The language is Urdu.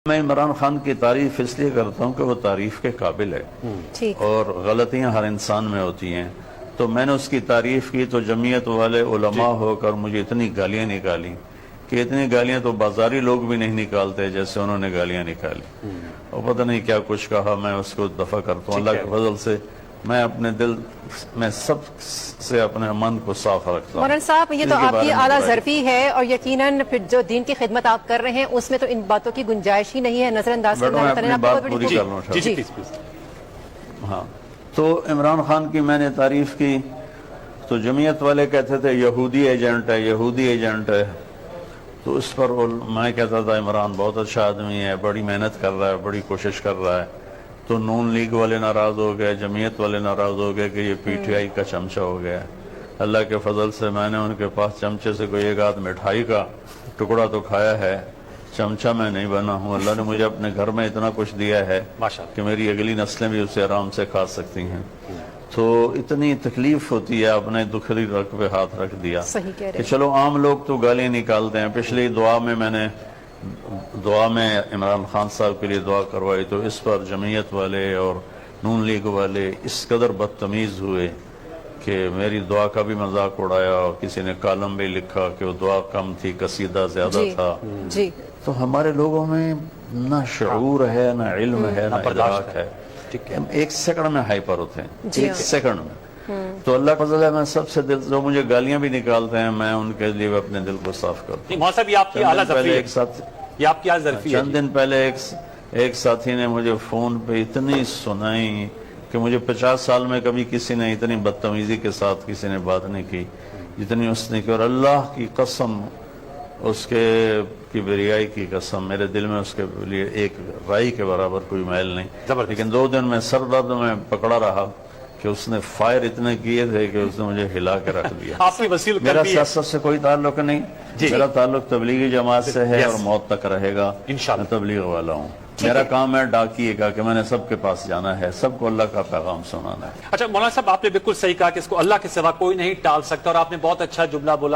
میں عمران خان کی تعریف اس لیے کرتا ہوں کہ وہ تعریف کے قابل ہے اور غلطیاں ہر انسان میں ہوتی ہیں. تو میں نے اس کی تعریف کی تو جمعیت والے علماء ہو کر مجھے اتنی گالیاں نکالی کہ اتنی گالیاں تو بازاری لوگ بھی نہیں نکالتے جیسے انہوں نے گالیاں نکالی. اور پتہ نہیں کیا کچھ کہا. میں اس کو دفع کرتا ہوں اللہ کے فضل سے. میں اپنے دل میں سب سے اپنے من کو صاف رکھتا ہوں. مولانا صاحب یہ تو آپ کی اعلیٰ ظرفی ہے اور یقیناً پھر جو دین کی خدمت آپ کر رہے ہیں اس میں تو ان باتوں کی گنجائش ہی نہیں ہے. نظر انداز کرنا میں اپنی بات پوری کر لوں. ہاں تو عمران خان کی میں نے تعریف کی تو جمعیت والے کہتے تھے یہودی ایجنٹ ہے یہودی ایجنٹ ہے. تو اس پر میں کہتا تھا عمران بہت اچھا آدمی ہے, بڑی محنت کر رہا ہے, بڑی کوشش کر رہا ہے. تو نون لیگ والے ناراض ہو گئے, جمعیت والے ناراض ہو گئے کہ یہ پی ٹی آئی کا چمچہ ہو گیا ہے. اللہ کے فضل سے میں نے ان کے پاس چمچے سے کوئی ایک آدھ مٹھائی کا ٹکڑا تو کھایا ہے. چمچہ میں نہیں بنا ہوں. اللہ نے مجھے اپنے گھر میں اتنا کچھ دیا ہے کہ میری اگلی نسلیں بھی اسے آرام سے کھا سکتی ہیں. تو اتنی تکلیف ہوتی ہے. اپنے دکھری رگ پہ ہاتھ رکھ دیا کہ چلو عام لوگ تو گالیاں نکالتے ہیں. پچھلی دعا میں عمران خان صاحب کے لیے دعا کروائی تو اس پر جمعیت والے اور نون لیگ والے اس قدر بدتمیز ہوئے کہ میری دعا کا بھی مذاق اڑایا. اور کسی نے کالم بھی لکھا کہ وہ دعا کم تھی قصیدہ زیادہ تھا. تو ہمارے لوگوں میں نہ شعور ہے, نہ علم ہے, نہ ادراک ہے. ہم ایک سیکنڈ میں ہائپر ہوتے ہیں, ایک سیکنڈ میں. تو اللہ کا فضل ہے میں سب سے جو مجھے گالیاں بھی نکالتے ہیں میں ان کے لیے اپنے دل کو صاف کرتا ہوں. چند دن پہلے ایک ساتھی نے مجھے فون پہ اتنی سنائی کہ مجھے 50 سال میں کبھی کسی نے اتنی بدتمیزی کے ساتھ کسی نے بات نہیں کی جتنی اس نے کی. اور اللہ کی قسم اس کے کبریائی کی قسم میرے دل میں اس کے لیے ایک رائی کے برابر کوئی میل نہیں. لیکن 2 دن میں سر درد میں پکڑا رہا کہ اس نے فائر اتنے کیے تھے کہ اس نے مجھے ہلا کے رکھ دیا. میرا سیاست سے کوئی تعلق نہیں. میرا تعلق تبلیغی جماعت سے ہے اور موت تک رہے گا. میں تبلیغ والا ہوں. میرا کام ہے ڈاکیے کا کہ میں نے سب کے پاس جانا ہے, سب کو اللہ کا پیغام سنانا ہے. اچھا مولانا صاحب آپ نے بالکل صحیح کہا کہ اس کو اللہ کے سوا کوئی نہیں ٹال سکتا. اور آپ نے بہت اچھا جملہ بولا.